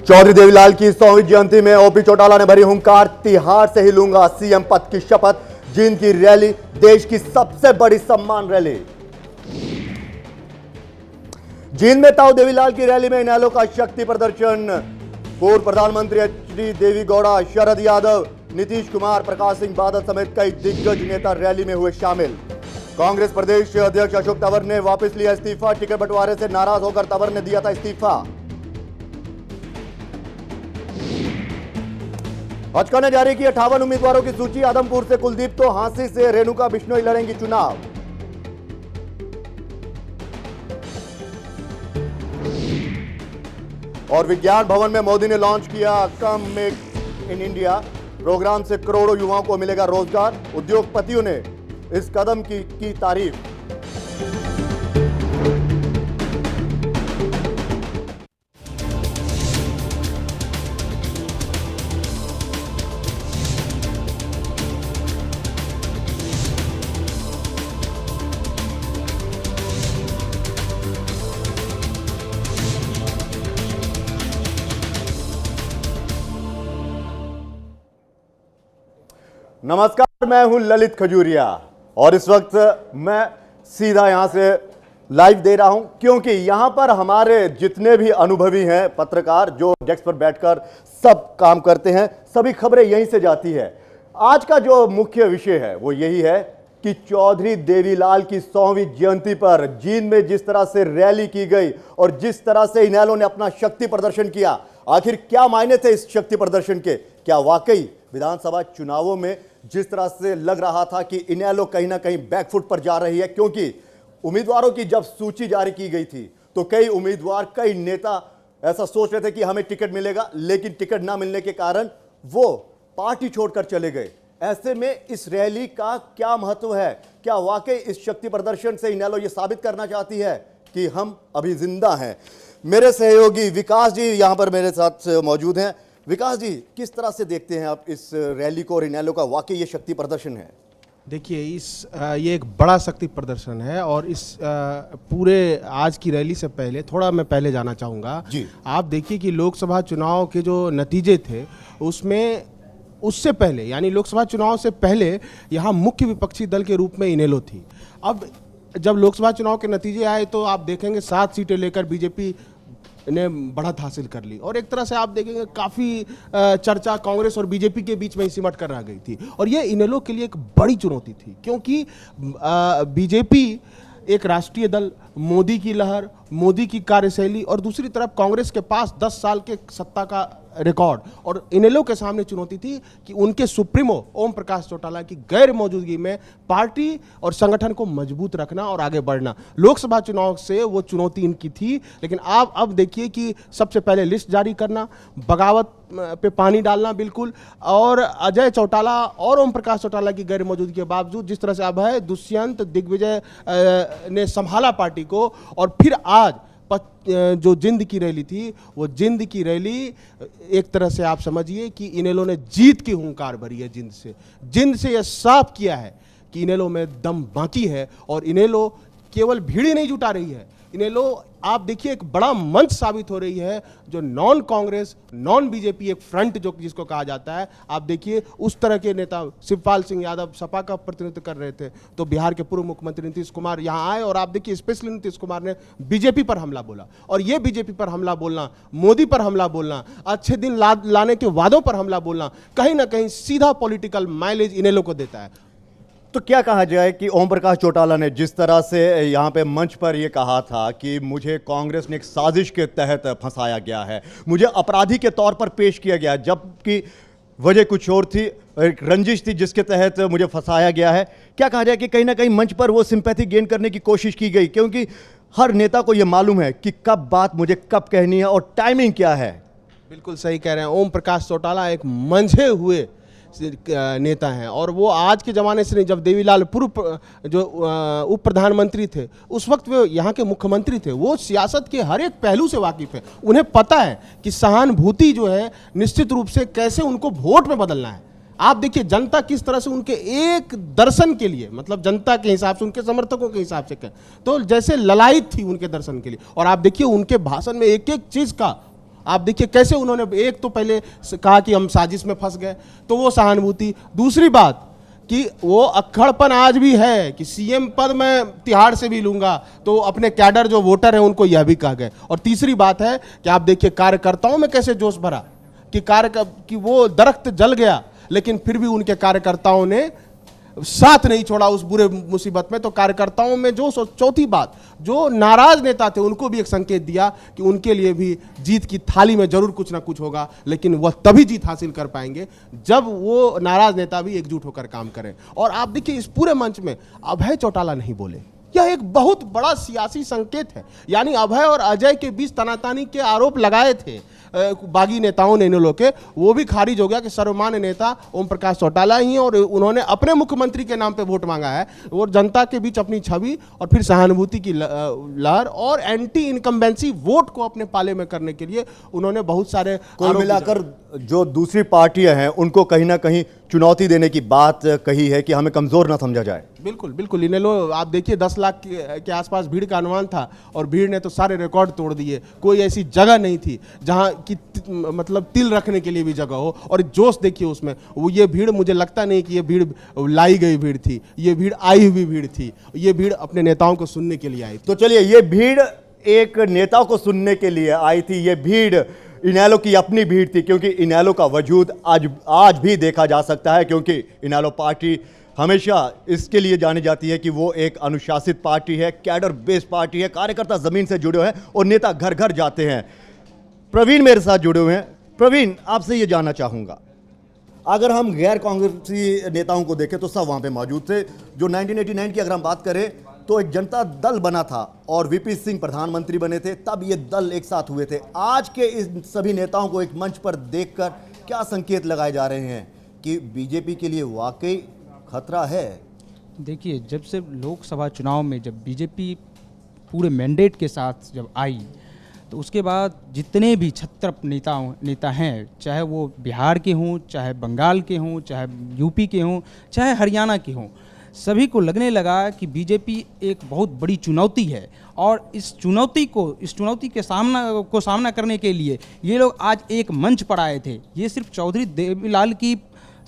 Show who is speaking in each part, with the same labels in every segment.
Speaker 1: चौधरी देवीलाल की 100वीं जयंती में ओपी चौटाला ने भरी हुंकार, तिहाड़ से ही लूंगा सीएम पद की शपथ। जींद की रैली देश की सबसे बड़ी सम्मान रैली। जींद में ताऊ देवीलाल की रैली में इनेलो का शक्ति प्रदर्शन। पूर्व प्रधानमंत्री एचडी देवेगौड़ा, शरद यादव, नीतीश कुमार, प्रकाश सिंह बादल समेत कई दिग्गज नेता रैली में हुए शामिल। कांग्रेस प्रदेश अध्यक्ष अशोक तंवर ने वापस लिया इस्तीफा। टिकट बंटवारे से नाराज होकर तंवर ने दिया था इस्तीफा। भाजपा ने जारी की 58 उम्मीदवारों की सूची। आदमपुर से कुलदीप तो हांसी से रेणुका बिश्नोई लड़ेंगी चुनाव। और विज्ञान भवन में मोदी ने लॉन्च किया come make in India program से करोड़ों युवाओं को मिलेगा रोजगार। उद्योगपतियों ने इस कदम की तारीफ। नमस्कार, मैं हूं ललित खजूरिया और इस वक्त मैं सीधा यहां से लाइव दे रहा हूं क्योंकि यहां पर हमारे जितने भी अनुभवी हैं पत्रकार जो डेस्क पर बैठकर सब काम करते हैं, सभी खबरें यहीं से जाती है। आज का जो मुख्य विषय है वो यही है कि चौधरी देवीलाल की 100वीं जयंती पर जींद में जिस तरह से रैली की गई और जिस तरह से इनेलो ने अपना शक्ति प्रदर्शन किया, आखिर क्या मायने थे इस शक्ति प्रदर्शन के? क्या वाकई विधानसभा चुनावों में जिस तरह से लग रहा था कि इनेलो कहीं ना कहीं बैकफुट पर जा रही है, क्योंकि उम्मीदवारों की जब सूची जारी की गई थी तो कई उम्मीदवार, कई नेता ऐसा सोच रहे थे कि हमें टिकट मिलेगा, लेकिन टिकट ना मिलने के कारण वो पार्टी छोड़कर चले गए। ऐसे में इस रैली का क्या महत्व है? क्या वाकई इस शक्ति प्रदर्शन से इनेलो ये साबित करना चाहती है कि हम अभी जिंदा हैं? मेरे सहयोगी विकास जी यहां पर मेरे साथ मौजूद हैं। विकास जी, किस तरह से देखते हैं आप इस रैली को और इनेलो का वाकई ये शक्ति प्रदर्शन है?
Speaker 2: देखिए, ये एक बड़ा शक्ति प्रदर्शन है और इस पूरे आज की रैली से पहले थोड़ा मैं पहले जाना चाहूँगा जी। आप देखिए कि लोकसभा चुनाव के जो नतीजे थे उसमें उससे पहले यानी लोकसभा चुनाव से पहले यहाँ मुख्य विपक्षी दल के रूप में इनेलो थी। अब जब लोकसभा चुनाव के नतीजे आए तो आप देखेंगे 7 सीटें लेकर बीजेपी ने बढ़त हासिल कर ली और एक तरह से आप देखेंगे काफ़ी चर्चा कांग्रेस और बीजेपी के बीच में ही सिमट कर रह गई थी और ये इनेलो के लिए एक बड़ी चुनौती थी क्योंकि बीजेपी एक राष्ट्रीय दल, मोदी की लहर, मोदी की कार्यशैली और दूसरी तरफ कांग्रेस के पास 10 साल के सत्ता का रिकॉर्ड और इनेलो के सामने चुनौती थी कि उनके सुप्रीमो ओम प्रकाश चौटाला की गैर मौजूदगी में पार्टी और संगठन को मजबूत रखना और आगे बढ़ना। लोकसभा चुनाव से वो चुनौती इनकी थी, लेकिन आप अब देखिए कि सबसे पहले लिस्ट जारी करना, बगावत पे पानी डालना बिल्कुल, और अजय चौटाला और ओम प्रकाश चौटाला की गैर मौजूदगी के बावजूद जिस तरह से अब है दुष्यंत दिग्विजय ने संभाला पार्टी को और फिर आज जो जिंद की रैली थी वो जिंद की रैली एक तरह से आप समझिए कि इनेलो ने जीत की हुंकार भरी है। जिंद से यह साफ किया है कि इनेलो में दम बाकी है और इनेलो केवल भीड़ ही नहीं जुटा रही है, इनेलो आप देखिए एक बड़ा मंच साबित हो रही है। जो नॉन कांग्रेस नॉन बीजेपी एक फ्रंट जो जिसको कहा जाता है, आप देखिए उस तरह के नेता शिवपाल सिंह यादव सपा का प्रतिनिधित्व कर रहे थे तो बिहार के पूर्व मुख्यमंत्री नीतीश कुमार यहाँ आए और आप देखिए स्पेशली नीतीश कुमार ने बीजेपी पर हमला बोला और ये बीजेपी पर हमला बोलना, मोदी पर हमला बोलना, अच्छे दिन लाने के वादों पर हमला बोलना कहीं ना कहीं सीधा पॉलिटिकल माइलेज इनेलो को देता है।
Speaker 1: तो क्या कहा जाए कि ओम प्रकाश चौटाला ने जिस तरह से यहाँ पे मंच पर ये कहा था कि मुझे कांग्रेस ने एक साजिश के तहत फंसाया गया है, मुझे अपराधी के तौर पर पेश किया गया, जबकि वजह कुछ और थी, एक रंजिश थी जिसके तहत मुझे फंसाया गया है। क्या कहा जाए कि कहीं ना कहीं मंच पर वो सिंपैथी गेन करने की कोशिश की गई, क्योंकि हर नेता को ये मालूम है कि कब बात मुझे कब कहनी है और टाइमिंग क्या है। बिल्कुल
Speaker 2: सही कह रहे हैं, ओम प्रकाश चौटाला एक मंझे हुए नेता हैं और वो आज के ज़माने से नहीं, जब देवीलाल पूर्व जो उप प्रधानमंत्री थे उस वक्त वे यहाँ के मुख्यमंत्री थे, वो सियासत के हर एक पहलू से वाकिफ़ है। उन्हें पता है कि सहानुभूति जो है निश्चित रूप से कैसे उनको वोट में बदलना है। आप देखिए जनता किस तरह से उनके एक दर्शन के लिए, मतलब जनता के हिसाब से, उनके समर्थकों के हिसाब से तो जैसे ललायत थी उनके दर्शन के लिए। और आप देखिए उनके भाषण में एक एक चीज़ का आप देखिए कैसे उन्होंने एक तो पहले कहा कि हम साजिश में फंस गए, तो वो सहानुभूति। दूसरी बात कि वो अक्खड़पन आज भी है कि सीएम पद मैं तिहाड़ से भी लूंगा, तो अपने कैडर जो वोटर हैं उनको यह भी कह गए। और तीसरी बात है कि आप देखिए कार्यकर्ताओं में कैसे जोश भरा कि वो दरख्त जल गया लेकिन फिर भी उनके कार्यकर्ताओं ने साथ नहीं छोड़ा उस बुरे मुसीबत में। तो कार्यकर्ताओं में जो चौथी बात, जो नाराज नेता थे उनको भी एक संकेत दिया कि उनके लिए भी जीत की थाली में जरूर कुछ ना कुछ होगा, लेकिन वह तभी जीत हासिल कर पाएंगे जब वो नाराज नेता भी एकजुट होकर काम करें। और आप देखिए इस पूरे मंच में अभय चौटाला नहीं बोले, यह एक बहुत बड़ा सियासी संकेत है। यानी अभय और अजय के बीच तनातनी के आरोप लगाए थे बागी नेताओं ने, इन लोगों के, वो भी खारिज हो गया कि सर्वमान्य नेता ओम प्रकाश चौटाला ही हैं और उन्होंने अपने मुख्यमंत्री के नाम पे वोट मांगा है। और जनता के बीच अपनी छवि और फिर सहानुभूति की लहर और एंटी इनकम्बेंसी वोट को अपने पाले में करने के लिए उन्होंने बहुत सारे,
Speaker 1: कुल मिलाकर जो दूसरी पार्टियां हैं उनको कहीं ना कहीं चुनौती देने की बात कही है कि हमें कमजोर ना समझा जाए।
Speaker 2: बिल्कुल बिल्कुल। इनेलो आप देखिए 10 लाख के आसपास भीड़ का अनुमान था और भीड़ ने तो सारे रिकॉर्ड तोड़ दिए। कोई ऐसी जगह नहीं थी जहां कि मतलब तिल रखने के लिए भी जगह हो। और जोश देखिए उसमें, वो ये भीड़, मुझे लगता नहीं कि ये भीड़ लाई गई भीड़ थी, ये भीड़ आई हुई भीड़ थी, ये भीड़ अपने नेताओं को सुनने के लिए आई थी।
Speaker 1: तो चलिए, ये भीड़ एक नेता को सुनने के लिए आई थी, ये भीड़ इनेलो की अपनी भीड़ थी, क्योंकि इनेलो का वजूद आज भी देखा जा सकता है, क्योंकि इनेलो पार्टी हमेशा इसके लिए जानी जाती है कि वो एक अनुशासित पार्टी है, कैडर बेस्ड पार्टी है, कार्यकर्ता जमीन से जुड़े हैं और नेता घर घर जाते हैं। प्रवीण मेरे साथ जुड़े हुए हैं। प्रवीण, आपसे ये जानना चाहूंगा, अगर हम गैर कांग्रेसी नेताओं को देखें तो सब वहां पे मौजूद थे। जो 1989 की अगर हम बात करें तो एक जनता दल बना था और वीपी सिंह प्रधानमंत्री बने थे, तब ये दल एक साथ हुए थे। आज के इस सभी नेताओं को एक मंच पर देखकर क्या संकेत लगाए जा रहे हैं कि बीजेपी के लिए वाकई खतरा है?
Speaker 3: देखिए, जब से लोकसभा चुनाव में जब बीजेपी पूरे मैंडेट के साथ जब आई, तो उसके बाद जितने भी छत्रप नेता हैं, चाहे वो बिहार के हों, चाहे बंगाल के हों, चाहे यूपी के हों, चाहे हरियाणा के हों, सभी को लगने लगा कि बीजेपी एक बहुत बड़ी चुनौती है। और इस चुनौती के सामना करने के लिए ये लोग आज एक मंच पर आए थे। ये सिर्फ चौधरी देवीलाल की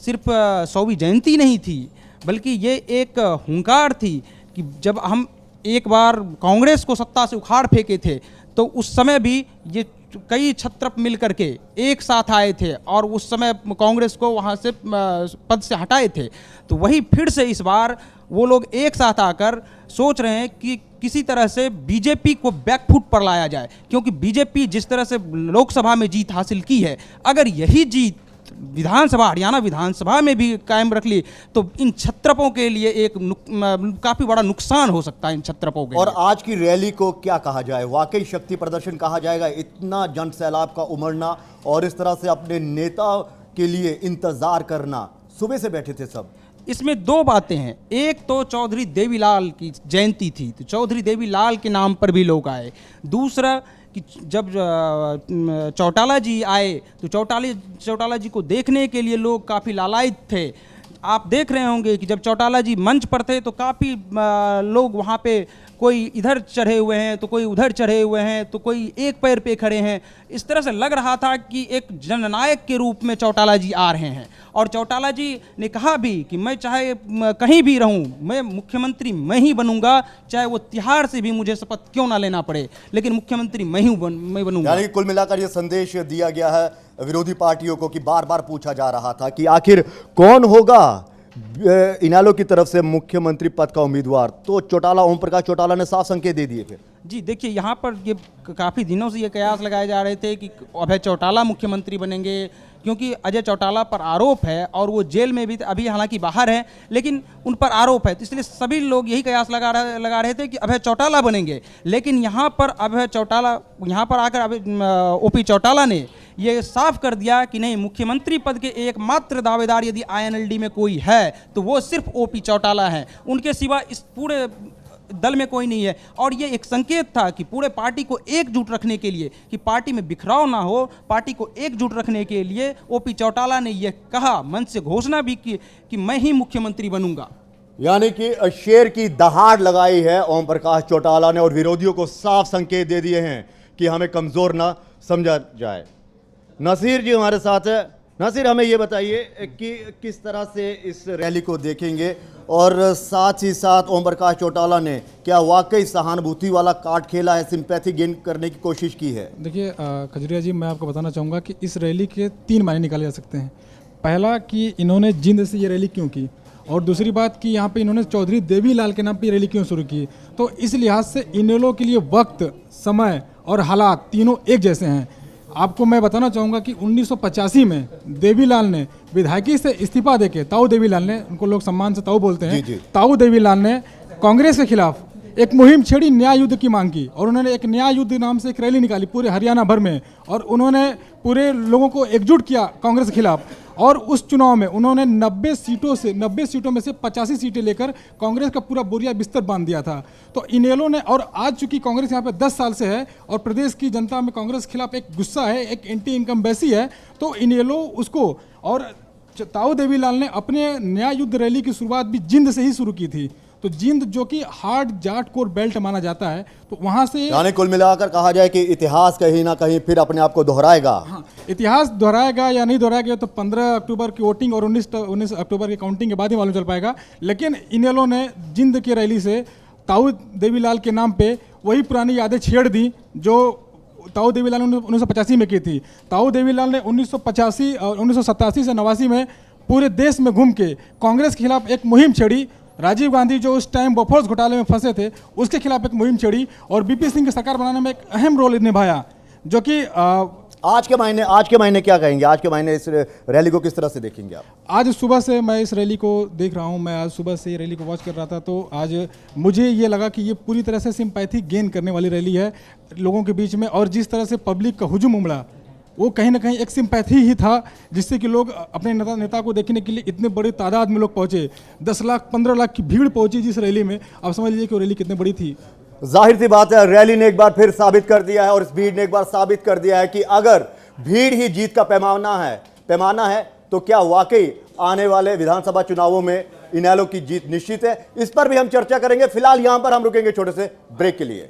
Speaker 3: सिर्फ 100वीं जयंती नहीं थी, बल्कि ये एक हुंकार थी कि जब हम एक बार कांग्रेस को सत्ता से उखाड़ फेंके थे, तो उस समय भी ये कई छत्रप मिल करके एक साथ आए थे और उस समय कांग्रेस को वहाँ से पद से हटाए थे। तो वही फिर से इस बार वो लोग एक साथ आकर सोच रहे हैं कि किसी तरह से बीजेपी को बैकफुट पर लाया जाए, क्योंकि बीजेपी जिस तरह से लोकसभा में जीत हासिल की है, अगर यही जीत विधानसभा, हरियाणा विधानसभा में भी कायम रख ली तो इन छत्रपों के लिए एक काफी बड़ा नुकसान हो सकता है इन छत्रपों के
Speaker 1: और
Speaker 3: लिए।
Speaker 1: आज की रैली को क्या कहा जाए? वाकई शक्ति प्रदर्शन कहा जाएगा? इतना जन सैलाब का उमड़ना और इस तरह से अपने नेता के लिए इंतजार करना, सुबह से बैठे थे सब।
Speaker 3: इसमें दो बातें हैं। एक तो चौधरी देवीलाल की जयंती थी, तो चौधरी देवीलाल के नाम पर भी लोग आए। दूसरा कि जब चौटाला जी आए तो चौटाला जी को देखने के लिए लोग काफ़ी लालायित थे। आप देख रहे होंगे कि जब चौटाला जी मंच पर थे तो काफ़ी लोग वहाँ पे, कोई इधर चढ़े हुए हैं तो कोई उधर चढ़े हुए हैं, तो कोई एक पैर पे खड़े हैं। इस तरह से लग रहा था कि एक जननायक के रूप में चौटाला जी आ रहे हैं। और चौटाला जी ने कहा भी कि मैं चाहे कहीं भी रहूं, मैं मुख्यमंत्री मैं ही बनूंगा, चाहे वो तिहाड़ से भी मुझे शपथ क्यों ना लेना पड़े, लेकिन मुख्यमंत्री मैं बनूंगा।
Speaker 1: यानी कुल मिलाकर ये संदेश दिया गया है विरोधी पार्टियों को कि बार बार पूछा जा रहा था कि आखिर कौन होगा इनेलो की तरफ से मुख्यमंत्री पद का उम्मीदवार, तो चौटाला, ओम प्रकाश चौटाला ने साफ संकेत दे दिए। फिर
Speaker 3: जी देखिए, यहाँ पर ये काफ़ी दिनों से ये कयास लगाए जा रहे थे कि अभय चौटाला मुख्यमंत्री बनेंगे, क्योंकि अजय चौटाला पर आरोप है और वो जेल में भी अभी हालांकि बाहर है, लेकिन उन पर आरोप है, तो इसलिए सभी लोग यही कयास लगा रहे थे कि अभय चौटाला बनेंगे। लेकिन यहाँ पर आकर ओपी चौटाला ने ये साफ कर दिया कि नहीं, मुख्यमंत्री पद के एकमात्र दावेदार यदि आईएनएलडी में कोई है तो वो सिर्फ ओपी चौटाला है, उनके सिवा इस पूरे दल में कोई नहीं है। और ये एक संकेत था कि पूरे पार्टी को एकजुट रखने के लिए, कि पार्टी में बिखराव ना हो, पार्टी को एकजुट रखने के लिए ओपी चौटाला ने यह कहा, मंच से घोषणा भी की कि मैं ही मुख्यमंत्री बनूंगा।
Speaker 1: यानी कि शेर की दहाड़ लगाई है ओम प्रकाश चौटाला ने और विरोधियों को साफ संकेत दे दिए हैं कि हमें कमजोर ना समझा जाए। नासिर जी हमारे साथ है। नासिर, हमें ये बताइए कि किस तरह से इस रैली को देखेंगे, और साथ ही साथ ओम प्रकाश चौटाला ने क्या वाकई सहानुभूति वाला कार्ड खेला है, सिंपैथी गेन करने की कोशिश की है?
Speaker 4: देखिए खजूरिया जी, मैं आपको बताना चाहूँगा कि इस रैली के 3 मायने निकाले जा सकते हैं। पहला कि इन्होंने जिंद से ये रैली क्यों की, और दूसरी बात कि यहाँ पे इन्होंने चौधरी देवीलाल के नाम पे रैली क्यों शुरू की। तो इस लिहाज से इनेलो के लिए वक्त, समय और हालात तीनों एक जैसे हैं। आपको मैं बताना चाहूँगा कि 1985 में देवीलाल ने विधायकी से इस्तीफा देके, ताऊ देवीलाल ने, उनको लोग सम्मान से ताऊ बोलते हैं, ताऊ देवीलाल ने कांग्रेस के खिलाफ एक मुहिम छेड़ी, न्याय युद्ध की मांग की, और उन्होंने एक न्याय युद्ध नाम से एक रैली निकाली पूरे हरियाणा भर में, और उन्होंने पूरे लोगों को एकजुट किया कांग्रेस के खिलाफ। और उस चुनाव में उन्होंने 90 सीटों में से 85 सीटें लेकर कांग्रेस का पूरा बोरिया बिस्तर बांध दिया था। तो इनेलो ने, और आज चूंकि कांग्रेस यहाँ पे 10 साल से है और प्रदेश की जनता में कांग्रेस के खिलाफ एक गुस्सा है, एक एंटी इनकम्बेंसी है, तो इनेलो उसको, और ताऊ देवीलाल ने अपने न्याय युद्ध रैली की शुरुआत भी जिंद से ही शुरू की थी। तो जिंद जो कि हार्ड जाट कोर बेल्ट माना जाता है, तो वहां से,
Speaker 1: यानी कुल मिलाकर कहा जाए कि इतिहास कहीं ना कहीं फिर अपने आप को दोहराएगा।
Speaker 4: हाँ, इतिहास दोहराएगा या नहीं दोहराएगा तो 15 अक्टूबर की वोटिंग और 19 अक्टूबर की काउंटिंग के बाद ही मालूम चल पाएगा। लेकिन इनेलो ने जिंद की रैली से ताऊ देवीलाल के नाम पे वही पुरानी यादें छेड़ दी जो ताऊ देवीलाल ने 1985 में की थी। ताऊ देवीलाल ने 1985 और 1987 से 89 में पूरे देश में घूम के कांग्रेस के खिलाफ एक मुहिम छेड़ी। राजीव गांधी जो उस टाइम बोफोर्स घोटाले में फंसे थे, उसके खिलाफ एक मुहिम छेड़ी, और बीपी सिंह की सरकार बनाने में एक अहम रोल निभाया, जो कि
Speaker 1: आज के महीने क्या कहेंगे? आज के महीने इस रैली को किस तरह से देखेंगे आप?
Speaker 4: आज सुबह से मैं इस रैली को देख रहा हूं। मैं आज सुबह से रैली को वॉच कर रहा था, तो आज मुझे ये लगा कि ये पूरी तरह से सिंपैथी गेन करने वाली रैली है लोगों के बीच में। और जिस तरह से पब्लिक का हुजूम उमड़ा, वो कहीं ना कहीं एक सिंपैथी ही था, जिससे कि लोग अपने नेता को देखने के लिए इतने बड़ी तादाद में लोग पहुंचे। 10 लाख 15 लाख की भीड़ पहुंची जिस रैली में। आप समझ लीजिए कि वो रैली कितनी बड़ी थी।
Speaker 1: जाहिर सी बात है, रैली ने एक बार फिर साबित कर दिया है, और इस भीड़ ने एक बार साबित कर दिया है कि अगर भीड़ ही जीत का पैमाना है तो क्या वाकई आने वाले विधानसभा चुनावों में इनेलो की जीत निश्चित है? इस पर भी हम चर्चा करेंगे। फिलहाल यहां पर हम रुकेंगे छोटे से ब्रेक के लिए।